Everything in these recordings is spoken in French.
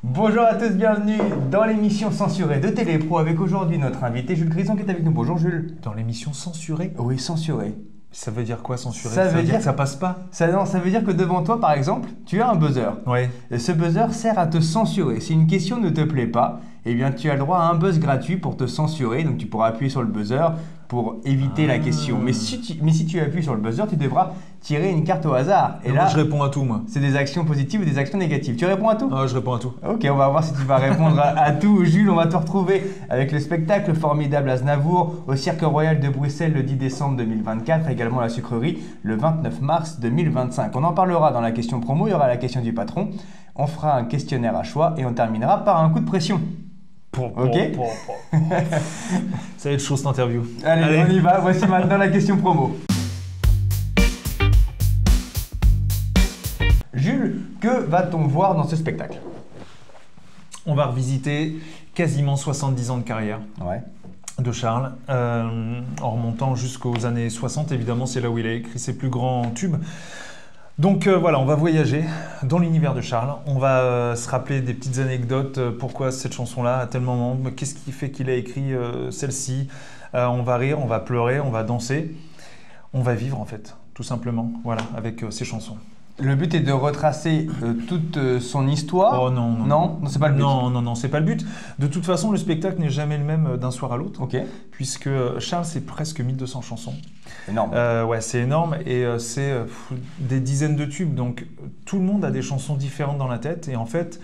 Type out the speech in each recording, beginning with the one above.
Bonjour à tous, bienvenue dans l'émission censurée de Télépro avec aujourd'hui notre invité Jules Grison qui est avec nous. Bonjour Jules. Dans l'émission censurée? Oui, censurée. Ça veut dire quoi censurée? Ça veut dire que ça passe pas? Non, ça veut dire que devant toi par exemple, tu as un buzzer. Ouais. Et ce buzzer sert à te censurer. Si une question ne te plaît pas, eh bien tu as le droit à un buzz gratuit pour te censurer. Donc tu pourras appuyer sur le buzzer pour éviter la question. Mais si tu appuies sur le buzzer, tu devras tirer une carte au hasard. Et là, moi, je réponds à tout, moi. c'est des actions positives ou des actions négatives. Tu réponds à tout? Ah, je réponds à tout. Ok, on va voir si tu vas répondre à tout. Jules, on va te retrouver avec le spectacle formidable Aznavour au Cirque Royal de Bruxelles le 10 décembre 2024, également à la Sucrerie le 29 mars 2025. On en parlera dans la question promo, il y aura la question du patron, on fera un questionnaire à choix et on terminera par un coup de pression. Ok. Ça va être chaud cette interview. Allez, on y va. Voici maintenant la question promo. Jules, que va-t-on voir dans ce spectacle? On va revisiter quasiment 70 ans de carrière de Charles, en remontant jusqu'aux années 60. Évidemment, c'est là où il a écrit ses plus grands tubes. Donc voilà, on va voyager dans l'univers de Charles. On va se rappeler des petites anecdotes. Pourquoi cette chanson-là à tel moment? Qu'est-ce qui fait qu'il a écrit celle-ci? On va rire, on va pleurer, on va danser. On va vivre en fait, tout simplement, voilà, avec ces chansons. Le but est de retracer toute son histoire. Oh non, non. Non, c'est pas le but. Non, c'est pas le but. De toute façon, le spectacle n'est jamais le même d'un soir à l'autre. Ok. Puisque Charles, c'est presque 1200 chansons. Énorme. Ouais, c'est énorme et c'est des dizaines de tubes. Donc, tout le monde a des chansons différentes dans la tête. Et en fait,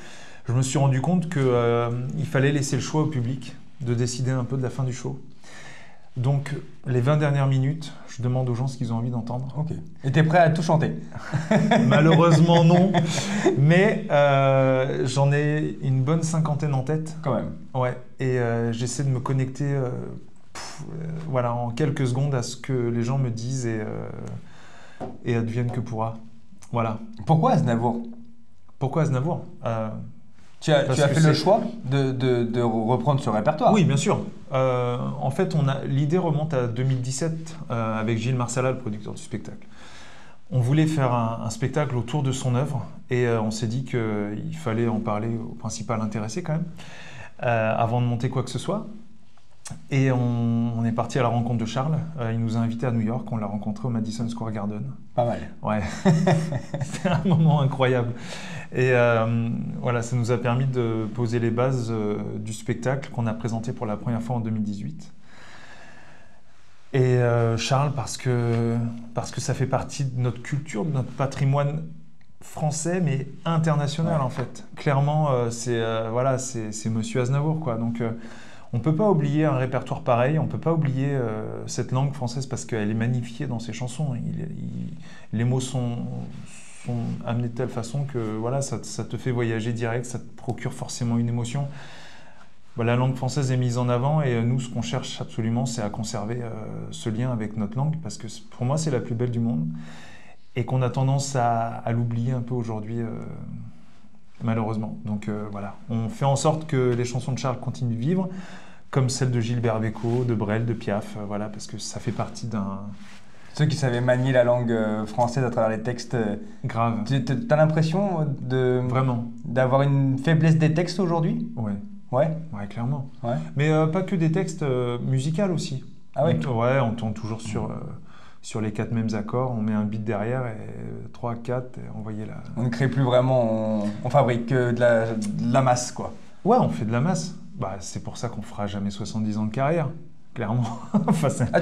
je me suis rendu compte qu'il fallait laisser le choix au public de décider un peu de la fin du show. Donc, les 20 dernières minutes, je demande aux gens ce qu'ils ont envie d'entendre. Ok. Et t'es prêt à tout chanter? Malheureusement, non. Mais j'en ai une bonne cinquantaine en tête. Quand même. Ouais. Et j'essaie de me connecter voilà, en quelques secondes à ce que les gens me disent et advienne que pourra. Voilà. Pourquoi Aznavour? Pourquoi Aznavour? Tu as fait le choix de reprendre ce répertoire? Oui, bien sûr. En fait, l'idée remonte à 2017 avec Gilles Marsala, le producteur du spectacle. On voulait faire un spectacle autour de son œuvre et on s'est dit qu'il fallait en parler au principal intéressé quand même, avant de monter quoi que ce soit. Et on est parti à la rencontre de Charles. Il nous a invités à New York. On l'a rencontré au Madison Square Garden. Pas mal. Ouais. C'était un moment incroyable. Et voilà, ça nous a permis de poser les bases du spectacle qu'on a présenté pour la première fois en 2018. Et Charles, parce que ça fait partie de notre culture, de notre patrimoine français, mais international en fait. Clairement, c'est Monsieur Aznavour, quoi. Donc, on ne peut pas oublier un répertoire pareil, on ne peut pas oublier cette langue française parce qu'elle est magnifiée dans ses chansons. Les mots sont amenés de telle façon que voilà, ça te fait voyager direct, ça te procure forcément une émotion. La langue française est mise en avant et nous, ce qu'on cherche absolument, c'est à conserver ce lien avec notre langue parce que pour moi, c'est la plus belle du monde et qu'on a tendance à l'oublier un peu aujourd'hui. Malheureusement. Donc voilà, on fait en sorte que les chansons de Charles continuent de vivre, comme celles de Gilbert Bécaud, de Brel, de Piaf, voilà, parce que ça fait partie d'un... Ceux qui savaient manier la langue française à travers les textes. Grave. T'as l'impression Vraiment. d'avoir une faiblesse des textes aujourd'hui? Ouais. Ouais? Ouais, clairement. Ouais. Mais pas que des textes musicaux aussi. Ah ouais? Ouais, on tourne toujours sur les 4 mêmes accords, on met un beat derrière et 3, 4, et envoyez la... On ne crée plus vraiment, on fabrique que de la masse, quoi. Ouais, on fait de la masse. C'est pour ça qu'on fera jamais 70 ans de carrière, clairement.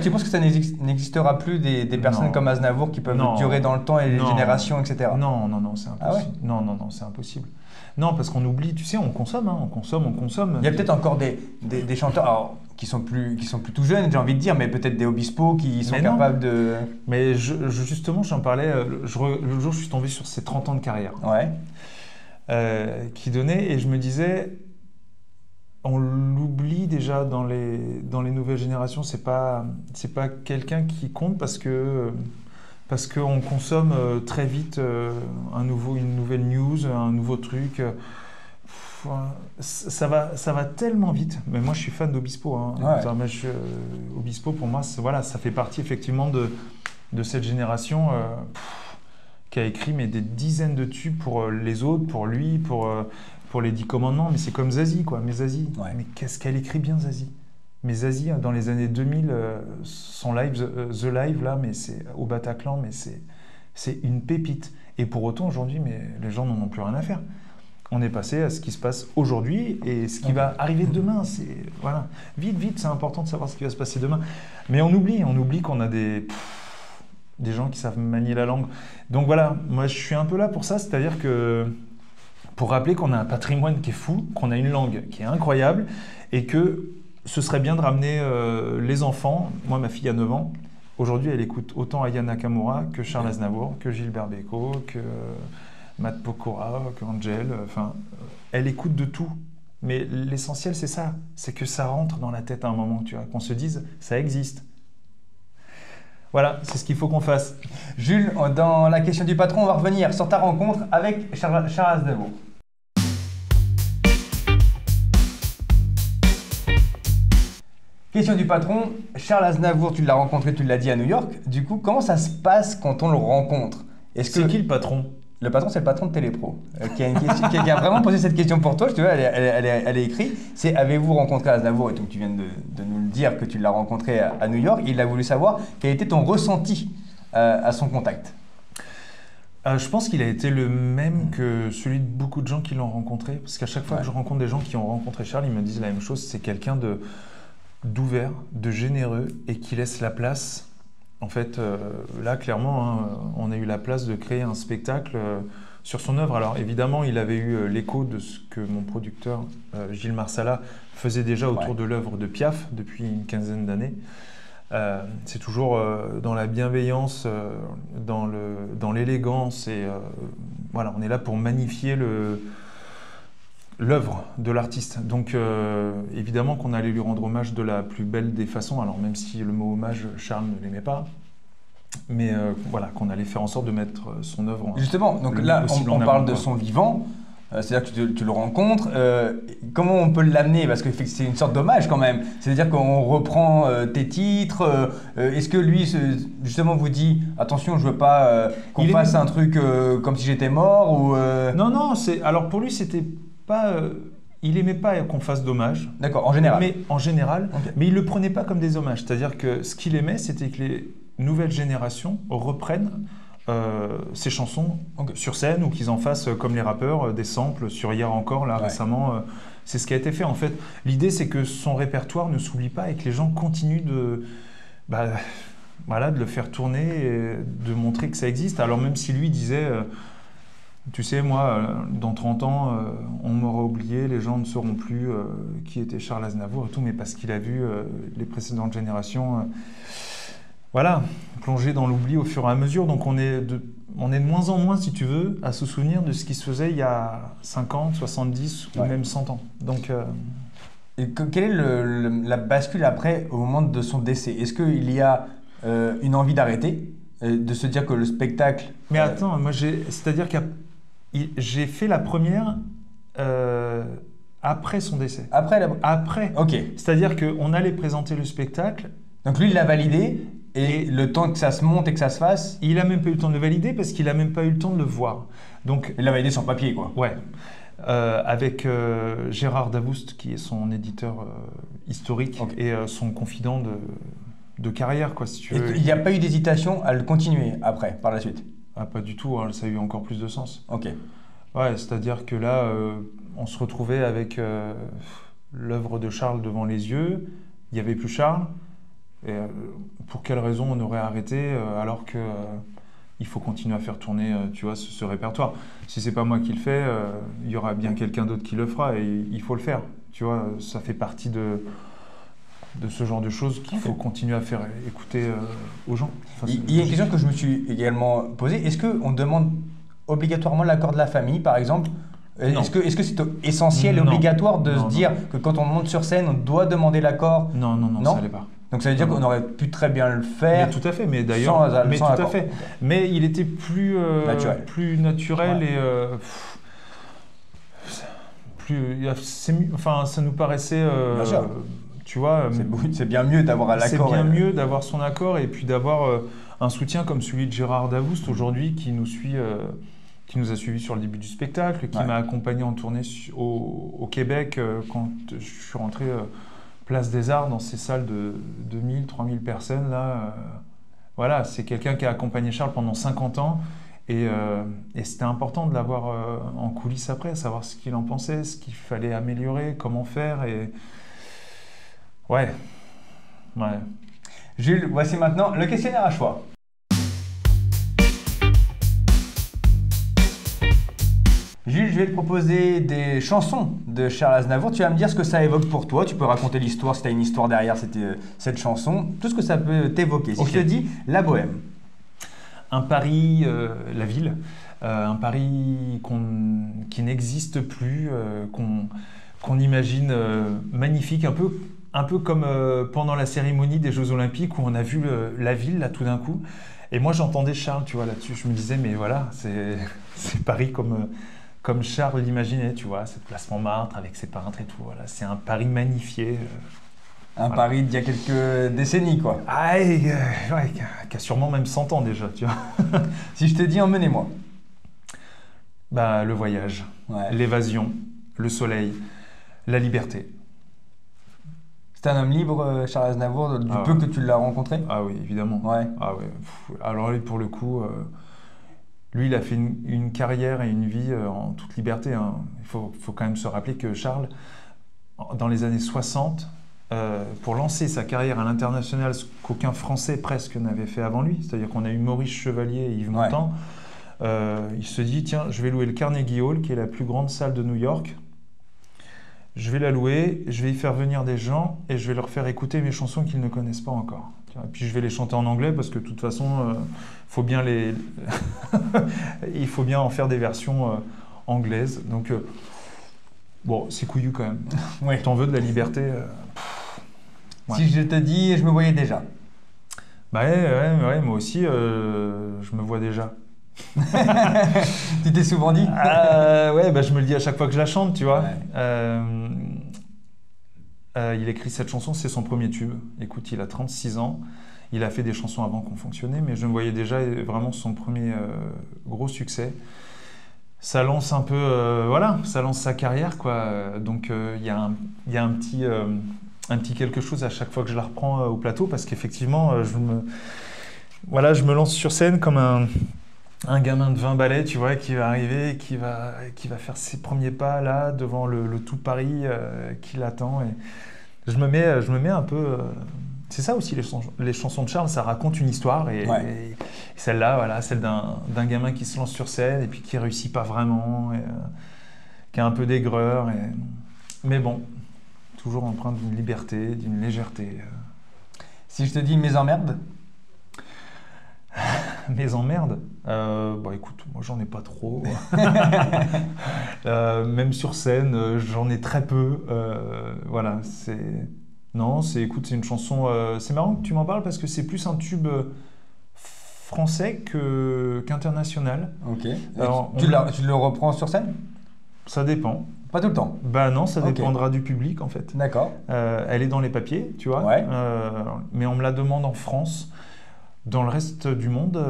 Tu penses que ça n'existera plus des personnes comme Aznavour qui peuvent durer dans le temps et les générations, etc. Non, c'est impossible. Ah ouais? Non, c'est impossible. Non, parce qu'on oublie, tu sais, on consomme. Il y a peut-être encore des chanteurs... Alors, qui sont plus tout jeunes, j'ai envie de dire, mais peut-être des Obispo qui sont capables de... Mais justement, j'en parlais, le jour où je suis tombé sur ces 30 ans de carrière, qui donnaient, et je me disais, on l'oublie déjà dans les nouvelles générations, c'est pas quelqu'un qui compte parce qu'on consomme très vite une nouvelle news, un nouveau truc... Ça va tellement vite, mais moi je suis fan d'Obispo. Hein. Ouais. Obispo pour moi, ça fait partie effectivement de cette génération qui a écrit des dizaines de tubes pour les autres, pour lui, pour les 10 commandements, mais c'est comme Zazie, quoi. Mais Zazie, Ouais. mais qu'est-ce qu'elle écrit bien, Zazie. Mais Zazie, dans les années 2000, son live, The Live, là, mais c'est au Bataclan, mais c'est une pépite. Et pour autant, aujourd'hui, mais les gens n'en ont plus rien à faire. On est passé à ce qui se passe aujourd'hui et ce qui va arriver demain. Voilà. Vite, c'est important de savoir ce qui va se passer demain. Mais on oublie qu'on a des gens qui savent manier la langue. Donc voilà, moi je suis un peu là pour ça, c'est-à-dire que pour rappeler qu'on a un patrimoine qui est fou, qu'on a une langue qui est incroyable et que ce serait bien de ramener les enfants. Moi, ma fille a 9 ans. Aujourd'hui, elle écoute autant Aya Nakamura que Charles Aznavour, que Gilbert Bécaud, que Matt Pokora, que Angel. Enfin, elle écoute de tout. Mais l'essentiel, c'est ça. C'est que ça rentre dans la tête à un moment, tu vois, qu'on se dise, ça existe. Voilà, c'est ce qu'il faut qu'on fasse. Jules, dans la question du patron, on va revenir sur ta rencontre avec Charles Aznavour. Question du patron, Charles Aznavour, tu l'as rencontré, tu l'as dit à New York. Du coup, comment ça se passe quand on le rencontre? C'est qui le patron? Le patron, c'est le patron de Télépro, qui a vraiment posé cette question pour toi. Je te vois, elle est écrite. C'est avez-vous rencontré Aznavour? Et donc tu viens de nous le dire que tu l'as rencontré à New York. Il a voulu savoir quel était ton ressenti à son contact. Je pense qu'il a été le même que celui de beaucoup de gens qui l'ont rencontré. Parce qu'à chaque fois que je rencontre des gens qui ont rencontré Charles, ils me disent la même chose. C'est quelqu'un d'ouvert, de généreux et qui laisse la place. En fait, là, clairement, hein, on a eu la place de créer un spectacle sur son œuvre. Alors, évidemment, il avait eu l'écho de ce que mon producteur, Gilles Marsala, faisait déjà autour de l'œuvre de Piaf depuis une quinzaine d'années. C'est toujours dans la bienveillance, dans l'élégance. Et voilà, on est là pour magnifier l'œuvre de l'artiste. Donc évidemment qu'on allait lui rendre hommage de la plus belle des façons, alors même si le mot hommage, Charles ne l'aimait pas, mais voilà, qu'on allait faire en sorte de mettre son œuvre justement, donc là on parle de son vivant, c'est-à-dire que tu le rencontres, comment on peut l'amener, parce que c'est une sorte d'hommage quand même, c'est-à-dire qu'on reprend tes titres, est-ce que lui justement vous dit attention, je veux pas qu'on fasse un truc comme si j'étais mort ou Non, alors pour lui c'était pas, il aimait pas qu'on fasse d'hommages. D'accord, en général. Mais en général, mais il le prenait pas comme des hommages. C'est-à-dire que ce qu'il aimait, c'était que les nouvelles générations reprennent ses chansons sur scène ou qu'ils en fassent comme les rappeurs, des samples sur Hier encore, là récemment. C'est ce qui a été fait en fait. L'idée, c'est que son répertoire ne s'oublie pas et que les gens continuent de le faire tourner et de montrer que ça existe. Alors même si lui disait... tu sais, moi, dans 30 ans, on m'aura oublié, les gens ne sauront plus qui était Charles Aznavour et tout, mais parce qu'il a vu les précédentes générations, plonger dans l'oubli au fur et à mesure. Donc on est de moins en moins, si tu veux, à se souvenir de ce qui se faisait il y a 50, 70 ou même 100 ans. Donc, et quelle est la bascule après, au moment de son décès? Est-ce qu'il y a une envie d'arrêter, de se dire que le spectacle... Mais attends, moi c'est-à-dire qu'il y a... J'ai fait la première après son décès. Après. Ok. C'est-à-dire qu'on allait présenter le spectacle. Donc lui, il l'a validé et le temps que ça se monte et que ça se fasse... Il n'a même pas eu le temps de le valider parce qu'il n'a même pas eu le temps de le voir. Donc, il l'a validé sur papier, quoi. Ouais. Avec Gérard Davoust, qui est son éditeur historique et son confident de carrière, quoi, si tu veux. Il n'y a pas eu d'hésitation à le continuer après, par la suite? Ah, pas du tout, hein, ça a eu encore plus de sens. Ok. Ouais, c'est-à-dire que là, on se retrouvait avec l'œuvre de Charles devant les yeux, il n'y avait plus Charles, et pour quelle raison on aurait arrêté alors que il faut continuer à faire tourner tu vois, ce répertoire. Si c'est pas moi qui le fais, il y aura bien quelqu'un d'autre qui le fera et il faut le faire. Tu vois, ça fait partie de ce genre de choses qu'il faut continuer à faire écouter aux gens. Enfin, il y a une question que je me suis également posée. Est-ce qu'on demande obligatoirement l'accord de la famille, par exemple? Est-ce que c'est essentiel et obligatoire de se dire que quand on monte sur scène, on doit demander l'accord? Non, ça l'est pas. Donc ça veut dire qu'on aurait pu très bien le faire. Mais tout à fait, mais d'ailleurs, sans accord. Fait. Mais il était plus naturel et enfin, ça nous paraissait. Bien sûr. Tu vois, c'est bien mieux d'avoir l'accord. C'est bien mieux d'avoir son accord et puis d'avoir un soutien comme celui de Gérard Davoust aujourd'hui qui nous suit qui nous a suivis sur le début du spectacle, qui m'a accompagné en tournée au Québec quand je suis rentré Place des Arts dans ces salles de 2000, 3000 personnes. Là, voilà, c'est quelqu'un qui a accompagné Charles pendant 50 ans et c'était important de l'avoir en coulisses après, savoir ce qu'il en pensait, ce qu'il fallait améliorer, comment faire. Et ouais. Jules, voici maintenant le questionnaire à choix. Jules, je vais te proposer des chansons de Charles Aznavour. Tu vas me dire ce que ça évoque pour toi. Tu peux raconter l'histoire, si tu as une histoire derrière cette chanson. Tout ce que ça peut t'évoquer. Si je te dis La Bohème. Un Paris, la ville. Un Paris qui n'existe plus, qu'on imagine magnifique. Un peu comme pendant la cérémonie des Jeux Olympiques où on a vu la ville, là, tout d'un coup. Et moi, j'entendais Charles, tu vois, là-dessus. Je me disais, mais voilà, c'est Paris comme Charles l'imaginait, tu vois, cette place Montmartre avec ses peintres et tout, voilà, c'est un Paris magnifié. Un Paris d'il y a quelques décennies, quoi. Ah, qui a sûrement même 100 ans déjà, tu vois. Si je te dis emmenez-moi. Bah, le voyage, l'évasion, le soleil, la liberté. C'est un homme libre, Charles Aznavour, du peu que tu l'as rencontré? Ah oui, évidemment. Ouais. Ah ouais. Alors pour le coup... Lui, il a fait une carrière et une vie en toute liberté. Hein. Il faut quand même se rappeler que Charles, dans les années 60, pour lancer sa carrière à l'international, ce qu'aucun Français presque n'avait fait avant lui, c'est-à-dire qu'on a eu Maurice Chevalier et Yves Montand, il se dit, tiens, je vais louer le Carnegie Hall, qui est la plus grande salle de New York. Je vais la louer, je vais y faire venir des gens et je vais leur faire écouter mes chansons qu'ils ne connaissent pas encore. Et puis je vais les chanter en anglais parce que de toute façon, il faut bien en faire des versions anglaises. Donc, bon, c'est couillu quand même. Oui. T'en veux de la liberté Si je te dis, je me voyais déjà. Bah ouais, moi aussi, je me vois déjà. Tu t'es souvent dit? Ouais, bah, je me le dis à chaque fois que je la chante, tu vois. Il écrit cette chanson, c'est son premier tube. Écoute, il a 36 ans. Il a fait des chansons avant qu'on fonctionnait, mais je me voyais déjà vraiment son premier gros succès. Ça lance un peu, ça lance sa carrière, quoi. Donc il y a un petit quelque chose à chaque fois que je la reprends au plateau, parce qu'effectivement, je me lance sur scène comme un gamin de 20 balais, tu vois, qui va arriver, qui va faire ses premiers pas là devant le tout Paris qui l'attend. Et je me mets un peu. C'est ça aussi les chansons de Charles, ça raconte une histoire et celle-là, voilà, celle d'un gamin qui se lance sur scène et puis qui réussit pas vraiment, et, qui a un peu d'aigreur. Mais bon, toujours empreint d'une liberté, d'une légèreté. Si je te dis mes emmerdes. Mes emmerdes, écoute, moi j'en ai pas trop. Même sur scène, j'en ai très peu. Voilà, écoute, c'est une chanson. C'est marrant que tu m'en parles parce que c'est plus un tube français qu'international. Ok. Alors, tu le reprends sur scène? Ça dépend. Pas tout le temps? Bah non, ça dépendra du public en fait. D'accord. Elle est dans les papiers, tu vois. Ouais. Mais on me la demande en France. Dans le reste du monde,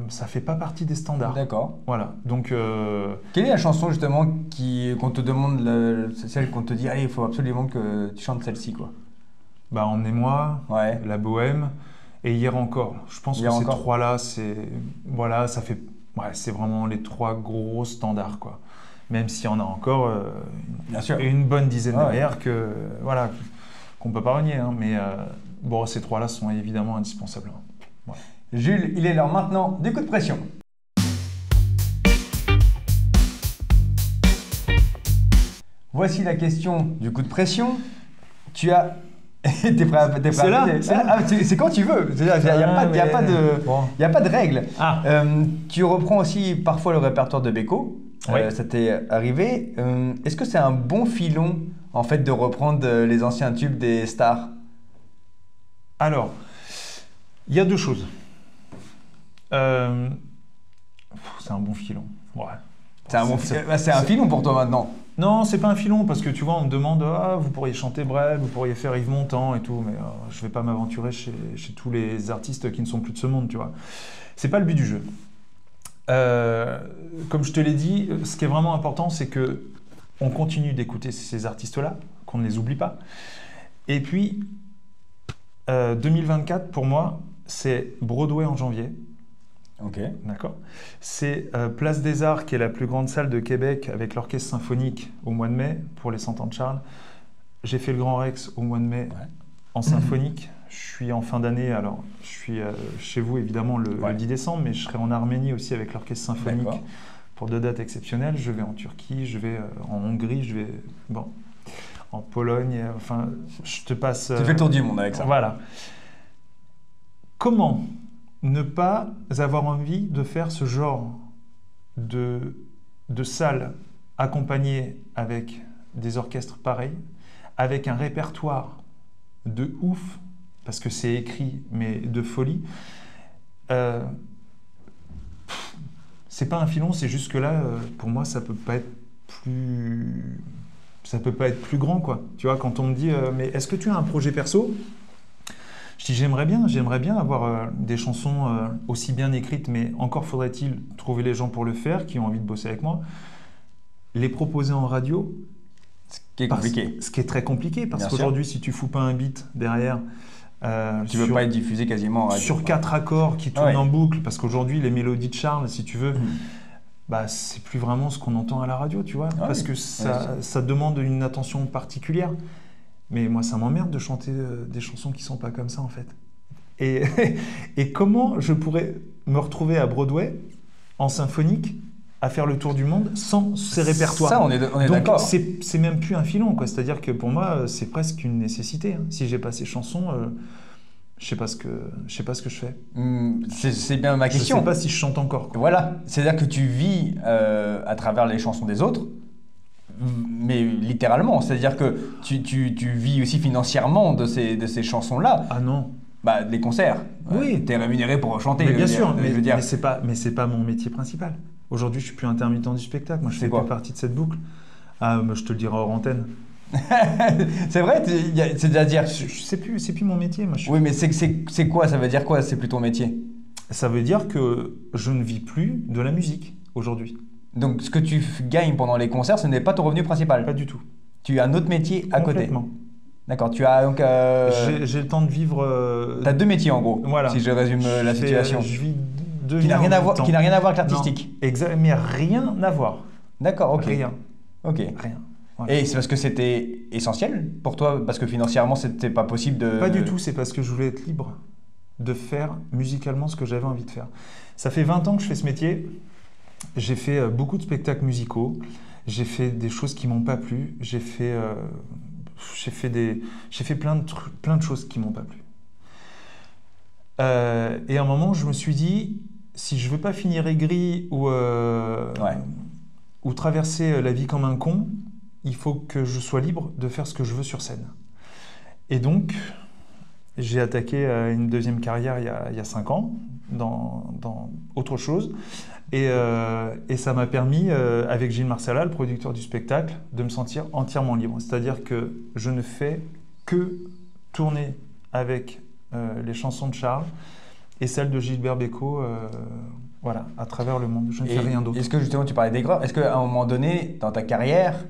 ça fait pas partie des standards. D'accord. Voilà. Donc. Quelle est la chanson justement qu'on te demande, celle qu'on te dit, allez, il faut absolument que tu chantes celle-ci, quoi? Bah, Emmenez-moi, La Bohème et Hier encore. Je pense que ces trois-là, c'est vraiment les trois gros standards, quoi. Même s'il y en a encore bien sûr, une bonne dizaine derrière qu'on peut pas renier, hein. Mais ces trois-là sont évidemment indispensables. Ouais. Jules, il est l'heure maintenant du coup de pression. Voici la question du coup de pression. Tu as... T'es prêt à... C'est là, c'est quand tu veux. Il n'y a pas de règle. Tu reprends aussi parfois le répertoire de Beko. Ça t'est arrivé. Est-ce que c'est un bon filon en fait de reprendre les anciens tubes des stars? Alors, il y a deux choses. C'est un bon filon. Ouais. C'est un filon pour toi maintenant? Non, c'est pas un filon parce que tu vois, on me demande vous pourriez chanter Brel, vous pourriez faire Yves Montand et tout, mais je vais pas m'aventurer chez tous les artistes qui ne sont plus de ce monde, tu vois. C'est pas le but du jeu. Comme je te l'ai dit, ce qui est vraiment important, c'est que on continue d'écouter ces artistes-là, qu'on ne les oublie pas. Et puis, 2024, pour moi, c'est Broadway en janvier. Ok. D'accord. C'est Place des Arts, qui est la plus grande salle de Québec, avec l'orchestre symphonique au mois de mai, pour les 100 ans de Charles. J'ai fait le Grand Rex au mois de mai en symphonique. Je suis en fin d'année, alors je suis chez vous évidemment le 10 décembre, mais je serai en Arménie aussi avec l'orchestre symphonique pour 2 dates exceptionnelles. Je vais en Turquie, je vais en Hongrie, je vais en Pologne, enfin je te passe... Tu fais le tour du monde avec ça. Voilà. Comment ne pas avoir envie de faire ce genre de salle accompagnée avec des orchestres pareils, avec un répertoire de ouf, parce que c'est écrit, mais de folie. C'est pas un filon, c'est juste que là, pour moi, ça peut pas être plus grand, quoi. Tu vois, quand on me dit, mais est-ce que tu as un projet perso? Je dis, j'aimerais bien avoir des chansons aussi bien écrites, mais encore faudrait-il trouver les gens pour le faire, qui ont envie de bosser avec moi, les proposer en radio. Ce qui est compliqué. Ce qui est très compliqué, parce qu'aujourd'hui, si tu fous pas un beat derrière... tu ne veux pas être diffusé quasiment en radio. Sur 4 accords qui tournent en boucle, parce qu'aujourd'hui, les mélodies de Charles, si tu veux, c'est plus vraiment ce qu'on entend à la radio, tu vois, parce que ça demande une attention particulière. Mais moi, ça m'emmerde de chanter des chansons qui ne sont pas comme ça, en fait. Et comment je pourrais me retrouver à Broadway, en symphonique, à faire le tour du monde sans ces répertoires? Ça, on est d'accord. Donc, c'est même plus un filon, quoi. C'est-à-dire que pour moi, c'est presque une nécessité. Si j'ai pas ces chansons, je sais pas ce que je fais. C'est bien ma question. Je sais pas si je chante encore, quoi. Voilà, c'est-à-dire que tu vis à travers les chansons des autres, mais littéralement. C'est-à-dire que tu vis aussi financièrement de ces chansons-là. Ah non. Les concerts. Oui. Tu es rémunéré pour chanter. Mais bien sûr, mais c'est pas mon métier principal. Aujourd'hui, je suis plus intermittent du spectacle. Moi, je fais plus partie de cette boucle. Ah, je te le dirai hors antenne. C'est vrai, c'est-à-dire... C'est plus mon métier. Moi, Oui, mais c'est quoi? Ça veut dire quoi? C'est plus ton métier? Ça veut dire que je ne vis plus de la musique aujourd'hui. Donc, ce que tu gagnes pendant les concerts, ce n'est pas ton revenu principal? Pas du tout. Tu as un autre métier à côté? Complètement. D'accord, tu as donc... J'ai le temps de vivre... Tu as 2 métiers en gros, si je résume la situation. Je vis qui n'a rien à voir avec l'artistique. Exact, mais rien à voir. D'accord, ok. Rien. Ok. Rien. Voilà. Et c'est parce que c'était essentiel pour toi? Parce que financièrement, c'était pas possible de... Pas du tout, c'est parce que je voulais être libre de faire musicalement ce que j'avais envie de faire. Ça fait 20 ans que je fais ce métier. J'ai fait beaucoup de spectacles musicaux. J'ai fait des choses qui m'ont pas plu. J'ai fait plein de choses qui m'ont pas plu. Et à un moment, je me suis dit, si je veux pas finir aigri ou traverser la vie comme un con, il faut que je sois libre de faire ce que je veux sur scène. Et donc, j'ai attaqué une deuxième carrière il y a 5 ans, dans autre chose. Et ça m'a permis, avec Gilles Marsala, le producteur du spectacle, de me sentir entièrement libre. C'est-à-dire que je ne fais que tourner avec les chansons de Charles et celles de Gilbert Bécaud, à travers le monde. Je ne fais rien d'autre. Est-ce que justement tu parlais d'aigreur, est-ce qu'à un moment donné, dans ta carrière,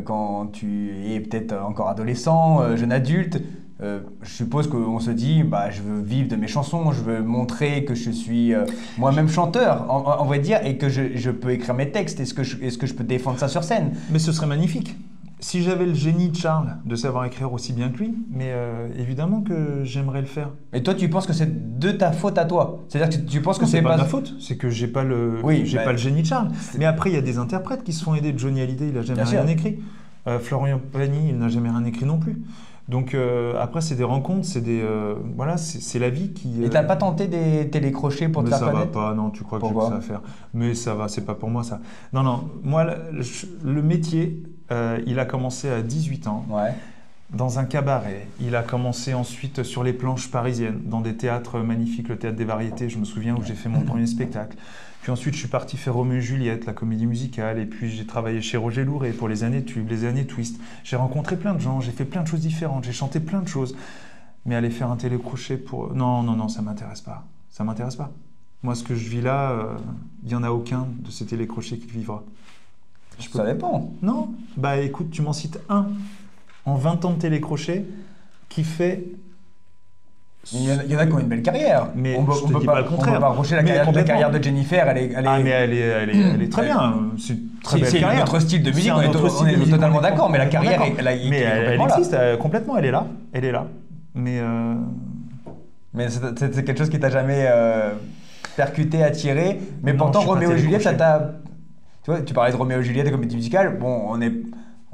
quand tu es peut-être encore adolescent, jeune adulte, je suppose qu'on se dit, je veux vivre de mes chansons, je veux montrer que je suis moi-même chanteur, on va dire, et que je peux écrire mes textes. Est-ce que je peux défendre ça sur scène? Mais ce serait magnifique. Si j'avais le génie de Charles de savoir écrire aussi bien que lui, mais évidemment que j'aimerais le faire. Et toi, tu penses que c'est de ta faute à toi? C'est-à-dire que tu penses que c'est pas de ma faute, c'est que j'ai pas le génie de Charles. Mais après, il y a des interprètes qui se font aider. Johnny Hallyday, il n'a jamais rien écrit. Florian Pagny, il n'a jamais rien écrit non plus. Donc après, c'est des rencontres, c'est c'est la vie qui... Et t'as pas tenté des télécrochets pour te faire connaître? Mais ça va pas, non, tu crois que j'ai que ça à faire. Mais ça va, c'est pas pour moi ça. Non, moi, le métier, il a commencé à 18 ans, dans un cabaret. Il a commencé ensuite sur les planches parisiennes, dans des théâtres magnifiques, le Théâtre des Variétés, je me souviens, où j'ai fait mon premier spectacle. Puis ensuite, je suis parti faire Roméo et Juliette, la comédie musicale, et puis j'ai travaillé chez Roger Louret pour les années Tubes, les années Twist. J'ai rencontré plein de gens, j'ai fait plein de choses différentes, j'ai chanté plein de choses. Mais aller faire un télécrochet pour... Non, ça m'intéresse pas. Ça m'intéresse pas. Moi, ce que je vis là, il n'y en a aucun de ces télécrochets qui le vivra. Ça dépend. Non? Bah écoute, tu m'en cites un en 20 ans de télécrochet qui fait... Il y en a qui ont une belle carrière. Mais on je te dis pas le contraire. On va reprocher la Mais carrière complètement. de Jennifer. Elle est très bien. C'est une très belle c'est carrière. notre style de musique, C'est on est, notre style de musique, totalement on est d'accord, mais la complètement carrière, d'accord. elle Mais elle complètement là. existe complètement, elle est là. Elle est là. Mais Mais c'est quelque chose qui t'a jamais percuté, attiré. Mais Non, pourtant, je suis pas Roméo et Juliette, télécrochet. tu vois, tu parlais de Roméo et Juliette, des comédies musicales. Bon,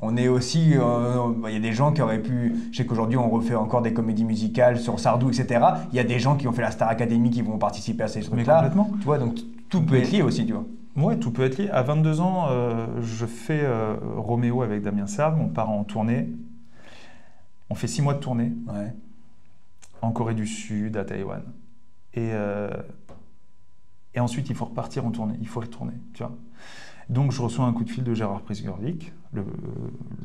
on est aussi. Il y a des gens qui auraient pu. Je sais qu'aujourd'hui, on refait encore des comédies musicales sur Sardou, etc. Il y a des gens qui ont fait la Star Academy qui vont participer à ces mais trucs-là. complètement. Tu vois, donc tout peut être lié aussi, tu vois. Ouais, tout peut être lié. À 22 ans, je fais Roméo avec Damien Sargue. On part en tournée. On fait 6 mois de tournée Ouais. en Corée du Sud, à Taïwan. Et ensuite, il faut repartir en tournée. Il faut retourner, tu vois. Donc, je reçois un coup de fil de Gérard Prisgurvic,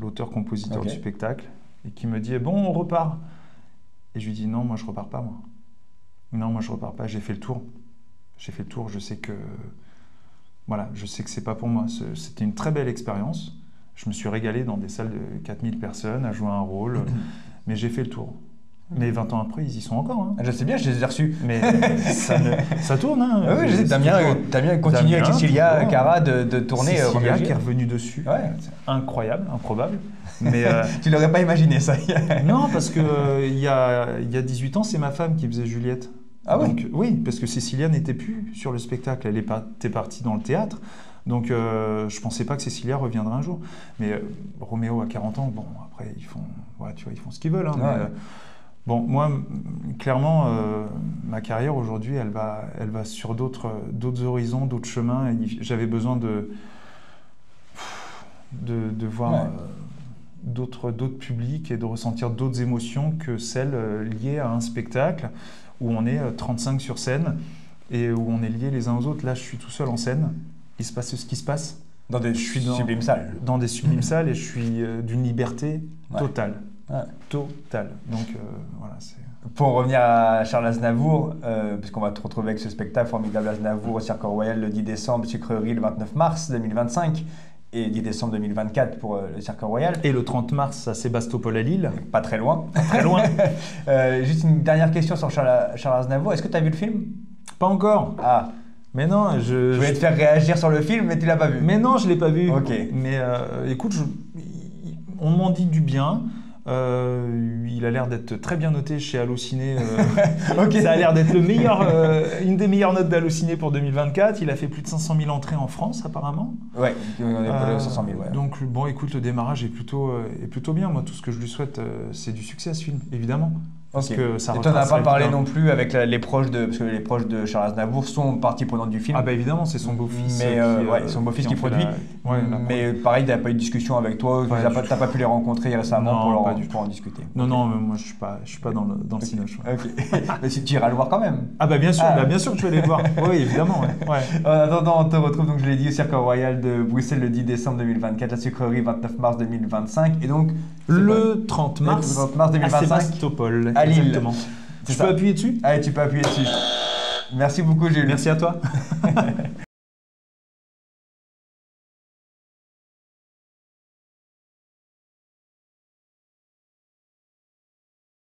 l'auteur-compositeur Ok. du spectacle, et qui me dit « Bon, on repart ». Et je lui dis « Non, moi, je repars pas, moi. Non, moi, je repars pas. J'ai fait le tour. J'ai fait le tour. Je sais que... Voilà, je sais que c'est pas pour moi. C'était une très belle expérience. Je me suis régalé dans des salles de 4000 personnes à jouer un rôle, mais j'ai fait le tour. Mais 20 ans après, ils y sont encore. Hein. Je sais bien, je les ai reçus. Mais ça tourne. Hein. Ah oui, je sais, Damien continue avec Cecilia toujours. Cara de tourner Roméo et Cecilia qui est Juliette. revenue dessus. Ouais. Incroyable, improbable. Mais Tu l'aurais pas imaginé, ça. non, parce que il y a 18 ans, c'est ma femme qui faisait Juliette. Ah oui. Donc, oui, parce que Cecilia n'était plus sur le spectacle. Elle était partie dans le théâtre. Donc, je pensais pas que Cecilia reviendrait un jour. Mais Roméo a 40 ans. Bon, après, ils font ce qu'ils veulent. Hein, Ouais. mais, bon, moi, clairement, ma carrière aujourd'hui, elle va sur d'autres horizons, d'autres chemins. Et j'avais besoin de voir Ouais. d'autres publics et de ressentir d'autres émotions que celles liées à un spectacle où on est 35 sur scène et où on est liés les uns aux autres. Là, je suis tout seul en scène. Il se passe ce qui se passe. Dans des sublimes salles. Dans des sublimes salles et je suis d'une liberté Ouais. totale. Ouais. Totale. Donc, voilà, c'est... Pour revenir à Charles Aznavour, puisqu'on va te retrouver avec ce spectacle formidable Aznavour au Cirque Royal le 10 décembre, Sucrerie le 29 mars 2025 et 10 décembre 2024 pour le Cirque Royal. Et le 30 mars à Sébastopol à Lille. Pas très loin. Très loin. Juste une dernière question sur Charles Aznavour. Est-ce que tu as vu le film? Pas encore. Ah, Mais non, je voulais te faire réagir sur le film, mais tu l'as pas vu. Mais non, je l'ai pas vu. Ok. Mais écoute, on m'en dit du bien. Il a l'air d'être très bien noté chez Allociné. Ok. Ça a l'air d'être une des meilleures notes d'Allociné pour 2024. Il a fait plus de 500 000 entrées en France, apparemment. Ouais, on est pas 500 000. Ouais. Donc, bon, écoute, le démarrage est plutôt bien. Moi, tout ce que je lui souhaite, c'est du succès à ce film, évidemment. Parce Ok. que ça Et toi, on n'a retrace pas la parlé vie d'un- non plus avec les proches parce que les proches de Charles Aznavour sont partie prenante du film. Ah bah évidemment, c'est son beau-fils. Mais son beau-fils qui en fait produit. Ouais, mais pareil, tu n'as pas eu de discussion avec toi, t'as pas pu les rencontrer récemment Non, pas du pour en discuter. Non, non, mais moi je suis pas dans le cinoche. Ouais. Ok. Mais si tu iras le voir quand même. Ah bah bien sûr, Ah. bien sûr que tu vas aller le voir. Oui, évidemment. Ouais. En attendant, on te retrouve, donc je l'ai dit, au Cirque Royal de Bruxelles le 10 décembre 2024, la Sucrerie 29 mars 2025. Et donc, Le 30 mars, Le 30 mars 2025, à Sébastopol, à Lille. exactement. C'est Tu ça. peux appuyer dessus? Allez, tu peux appuyer dessus. Merci beaucoup, Jules. Merci à toi.